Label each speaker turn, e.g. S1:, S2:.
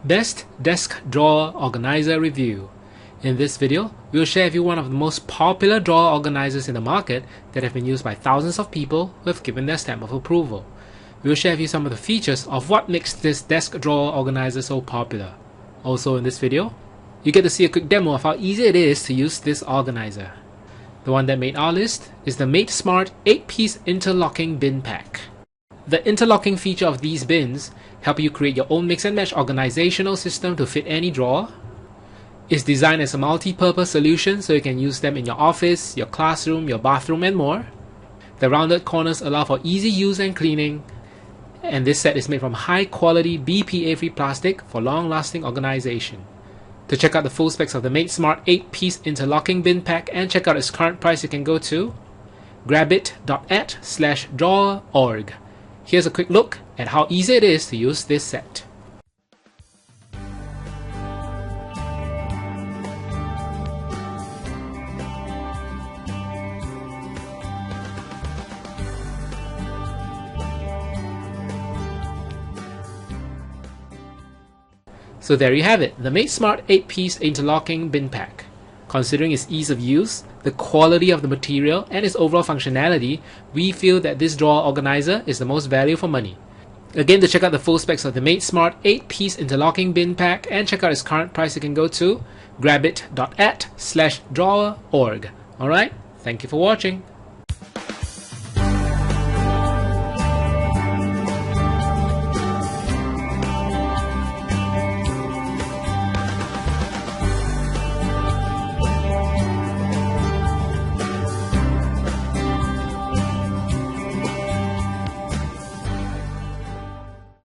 S1: Best Desk Drawer Organizer Review. In this video, we will share with you one of the most popular drawer organizers in the market that have been used by thousands of people who have given their stamp of approval. We will share with you some of the features of what makes this desk drawer organizer so popular. Also in this video, you get to see a quick demo of how easy it is to use this organizer. The one that made our list is the Made Smart 8-piece interlocking bin pack. The interlocking feature of these bins help you create your own mix and match organizational system to fit any drawer. It's designed as a multi-purpose solution so you can use them in your office, your classroom, your bathroom and more. The rounded corners allow for easy use and cleaning, and this set is made from high quality BPA-free plastic for long-lasting organization. To check out the full specs of the Made Smart 8-piece interlocking bin pack and check out its current price, you can go to grabit.at/drawer.org. Here's a quick look at how easy it is to use this set. So there you have it, the Made Smart 8-piece interlocking bin pack. Considering its ease of use, the quality of the material and its overall functionality, we feel that this drawer organizer is the most value for money. Again, to check out the full specs of the Made Smart 8-piece interlocking bin pack and check out its current price, you can go to grabit.at/drawer.org. Alright, thank you for watching.